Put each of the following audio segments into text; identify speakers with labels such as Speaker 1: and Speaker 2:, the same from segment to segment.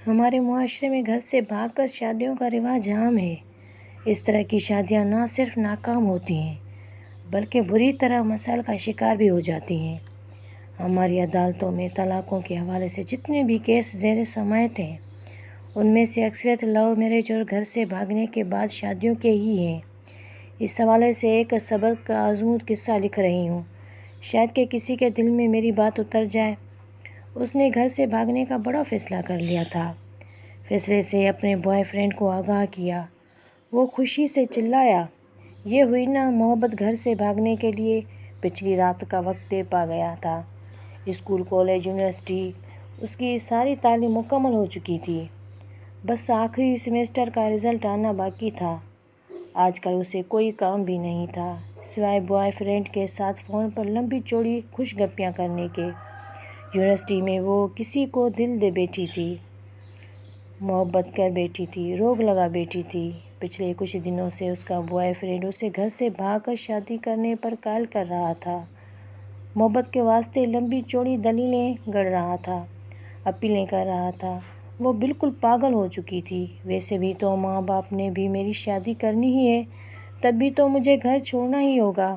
Speaker 1: ہمارے معاشرے میں گھر سے بھاگ کر شادیوں کا رواج عام ہے۔ اس طرح کی شادیاں نہ صرف ناکام ہوتی ہیں بلکہ بری طرح مسائل کا شکار بھی ہو جاتی ہیں۔ ہماری عدالتوں میں طلاقوں کے حوالے سے جتنے بھی کیس زیر سماعت ہیں ان میں سے اکثریت لو میرج اور گھر سے بھاگنے کے بعد شادیوں کے ہی ہیں۔ اس حوالے سے ایک سبق آزمود قصہ لکھ رہی ہوں، شاید کہ کسی کے دل میں میری بات اتر جائے۔ اس نے گھر سے بھاگنے کا بڑا فیصلہ کر لیا تھا۔ فیصلے سے اپنے بوائے فرینڈ کو آگاہ کیا۔ وہ خوشی سے چلایا، یہ ہوئی نا محبت! گھر سے بھاگنے کے لیے پچھلی رات کا وقت طے پا گیا تھا۔ اسکول، کالج، یونیورسٹی، اس کی ساری تعلیم مکمل ہو چکی تھی۔ بس آخری سیمسٹر کا رزلٹ آنا باقی تھا۔ آج کل اسے کوئی کام بھی نہیں تھا سوائے بوائے فرینڈ کے ساتھ فون پر لمبی چوڑی خوش گپیاں کرنے کے۔ یونیورسٹی میں وہ کسی کو دل دے بیٹھی تھی، محبت کر بیٹھی تھی، روگ لگا بیٹھی تھی۔ پچھلے کچھ دنوں سے اس کا بوائے فرینڈ اسے گھر سے بھاگ کر شادی کرنے پر قائل کر رہا تھا، محبت کے واسطے لمبی چوڑی دلیلیں گڑھ رہا تھا، اپیلیں کر رہا تھا۔ وہ بالکل پاگل ہو چکی تھی۔ ویسے بھی تو ماں باپ نے بھی میری شادی کرنی ہی ہے، تب بھی تو مجھے گھر چھوڑنا ہی ہوگا۔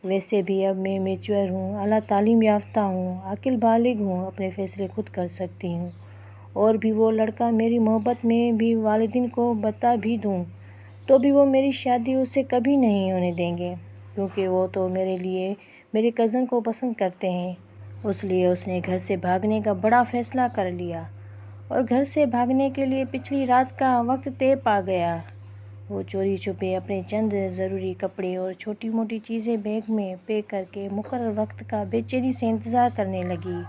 Speaker 1: ویسے بھی اب میں میچور ہوں، اعلیٰ تعلیم یافتہ ہوں، عاقل بالغ ہوں، اپنے فیصلے خود کر سکتی ہوں۔ اور بھی وہ لڑکا میری محبت میں بھی والدین کو بتا بھی دوں تو بھی وہ میری شادی اس سے کبھی نہیں ہونے دیں گے، کیونکہ وہ تو میرے لیے میرے کزن کو پسند کرتے ہیں۔ اس لیے اس نے گھر سے بھاگنے کا بڑا فیصلہ کر لیا اور گھر سے بھاگنے کے لیے پچھلی رات کا وقت طے پا گیا۔ وہ چوری چھپے اپنے چند ضروری کپڑے اور چھوٹی موٹی چیزیں بیگ میں پیک کر کے مقرر وقت کا بے چینی سے انتظار کرنے لگی۔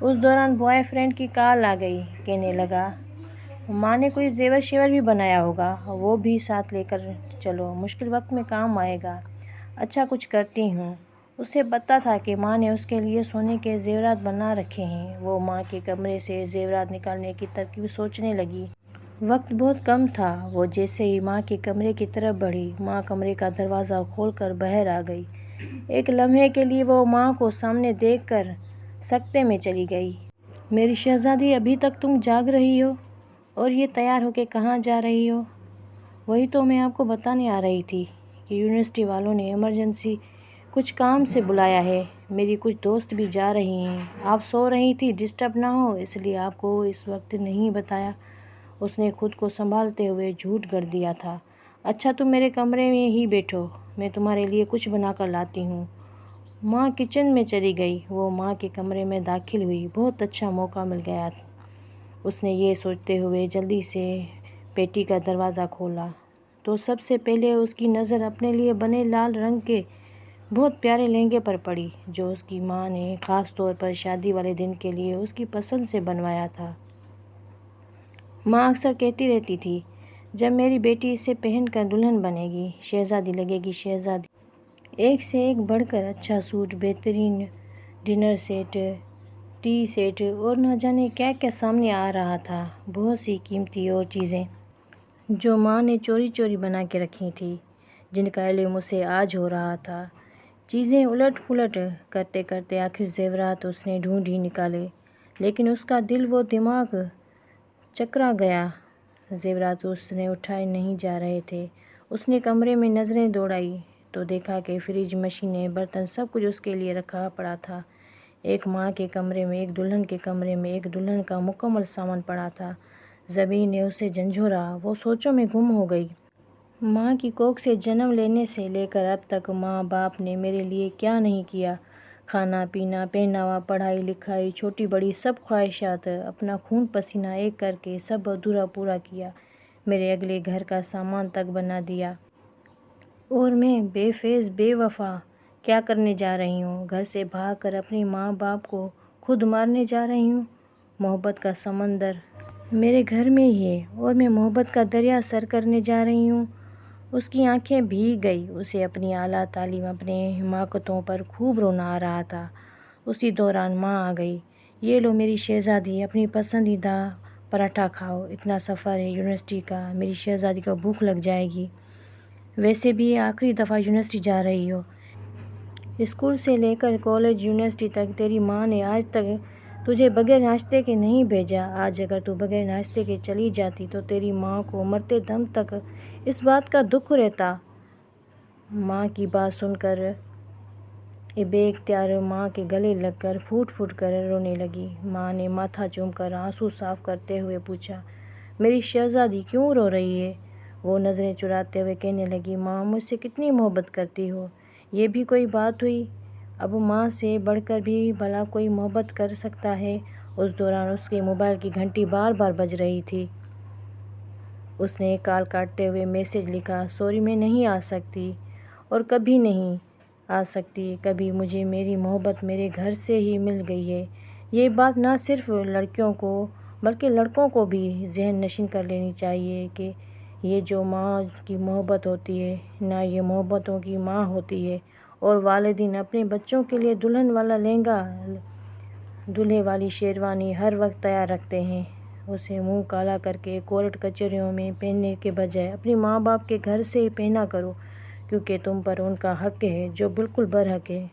Speaker 1: اس دوران بوائے فرینڈ کی کال آ گئی۔ کہنے لگا، ماں نے کوئی زیور شیور بھی بنایا ہوگا، وہ بھی ساتھ لے کر چلو، مشکل وقت میں کام آئے گا۔ اچھا کچھ کرتی ہوں۔ اسے پتہ تھا کہ ماں نے اس کے لیے سونے کے زیورات بنا رکھے ہیں۔ وہ ماں کے کمرے سے زیورات نکالنے کی ترکیب سوچنے لگی۔ وقت بہت کم تھا۔ وہ جیسے ہی ماں کے کمرے کی طرف بڑھی، ماں کمرے کا دروازہ کھول کر باہر آ گئی۔ ایک لمحے کے لیے وہ ماں کو سامنے دیکھ کر سکتے میں چلی گئی۔ میری شہزادی، ابھی تک تم جاگ رہی ہو اور یہ تیار ہو کے کہاں جا رہی ہو؟ وہی تو میں آپ کو بتانے آ رہی تھی کہ یونیورسٹی والوں نے ایمرجنسی کچھ کام سے بلایا ہے۔ میری کچھ دوست بھی جا رہی ہیں۔ آپ سو رہی تھی، ڈسٹرب نہ ہو اس لیے آپ کو اس وقت نہیں بتایا۔ اس نے خود کو سنبھالتے ہوئے جھوٹ گڑھ دیا تھا۔ اچھا تم میرے کمرے میں ہی بیٹھو، میں تمہارے لیے کچھ بنا کر لاتی ہوں۔ ماں کچن میں چلی گئی۔ وہ ماں کے کمرے میں داخل ہوئی۔ بہت اچھا موقع مل گیا، اس نے یہ سوچتے ہوئے جلدی سے پیٹی کا دروازہ کھولا تو سب سے پہلے اس کی نظر اپنے لیے بنے لال رنگ کے بہت پیارے لہنگے پر پڑی، جو اس کی ماں نے خاص طور پر شادی والے دن کے لیے اس کی پسند سے بنوایا تھا۔ ماں اکثر کہتی رہتی تھی، جب میری بیٹی اسے پہن کر دلہن بنے گی، شہزادی لگے گی شہزادی۔ ایک سے ایک بڑھ کر اچھا سوٹ، بہترین ڈنر سیٹ، ٹی سیٹ اور نہ جانے کیا کیا سامنے آ رہا تھا۔ بہت سی قیمتی اور چیزیں جو ماں نے چوری چوری بنا کے رکھی تھی، جن کا علم اسے آج ہو رہا تھا۔ چیزیں الٹ پلٹ کرتے کرتے آخر زیورات اس نے ڈھونڈ ہی نکالے، لیکن اس کا دل و دماغ چکرا گیا۔ زیورات اس نے اٹھائے نہیں جا رہے تھے۔ اس نے کمرے میں نظریں دوڑائیں تو دیکھا کہ فریج، مشینیں، برتن، سب کچھ اس کے لیے رکھا پڑا تھا۔ ایک ماں کے کمرے میں، ایک دلہن کے کمرے میں، ایک دلہن کا مکمل سامان پڑا تھا۔ زمین نے اسے جھنجھوڑا۔ وہ سوچوں میں گم ہو گئی۔ ماں کی کوکھ سے جنم لینے سے لے کر اب تک ماں باپ نے میرے لیے کیا نہیں کیا؟ کھانا پینا، پہناوا، پڑھائی لکھائی، چھوٹی بڑی سب خواہشات، اپنا خون پسینہ ایک کر کے سب ادھورا پورا کیا۔ میرے اگلے گھر کا سامان تک بنا دیا۔ اور میں بے فیض، بے وفا کیا کرنے جا رہی ہوں؟ گھر سے بھاگ کر اپنے ماں باپ کو خود مارنے جا رہی ہوں۔ محبت کا سمندر میرے گھر میں ہی ہے اور میں محبت کا دریا سر کرنے جا رہی ہوں۔ اس کی آنکھیں بھیگ گئی۔ اسے اپنی اعلیٰ تعلیم، اپنے حماقتوں پر خوب رونا آ رہا تھا۔ اسی دوران ماں آ گئی۔ یہ لو میری شہزادی، اپنی پسندیدہ پراٹھا کھاؤ، اتنا سفر ہے یونیورسٹی کا، میری شہزادی کو بھوک لگ جائے گی۔ ویسے بھی آخری دفعہ یونیورسٹی جا رہی ہو۔ اسکول سے لے کر کالج، یونیورسٹی تک تیری ماں نے آج تک تجھے بغیر ناشتے کے نہیں بھیجا۔ آج اگر تو بغیر ناشتے کے چلی جاتی تو تیری ماں کو مرتے دم تک اس بات کا دکھ رہتا۔ ماں کی بات سن کر بے اختیار ماں کے گلے لگ کر پھوٹ پھوٹ کر رونے لگی۔ ماں نے ماتھا چوم کر آنسو صاف کرتے ہوئے پوچھا، میری شہزادی کیوں رو رہی ہے؟ وہ نظریں چراتے ہوئے کہنے لگی، ماں مجھ سے کتنی محبت کرتی ہو، یہ بھی کوئی بات ہوئی؟ اب ماں سے بڑھ کر بھی بھلا کوئی محبت کر سکتا ہے؟ اس دوران اس کے موبائل کی گھنٹی بار بار بج رہی تھی۔ اس نے کال کاٹتے ہوئے میسج لکھا، سوری میں نہیں آ سکتی اور کبھی نہیں آ سکتی۔ کبھی مجھے میری محبت میرے گھر سے ہی مل گئی ہے۔ یہ بات نہ صرف لڑکیوں کو بلکہ لڑکوں کو بھی ذہن نشین کر لینی چاہیے کہ یہ جو ماں کی محبت ہوتی ہے نہ یہ محبتوں کی ماں ہوتی ہے۔ اور والدین اپنے بچوں کے لیے دلہن والا لہنگا، دولہے والی شیروانی ہر وقت تیار رکھتے ہیں۔ اسے منہ کالا کر کے کورٹ کچہریوں میں پہننے کے بجائے اپنے ماں باپ کے گھر سے ہی پہنا کرو، کیونکہ تم پر ان کا حق ہے جو بالکل برحق ہے۔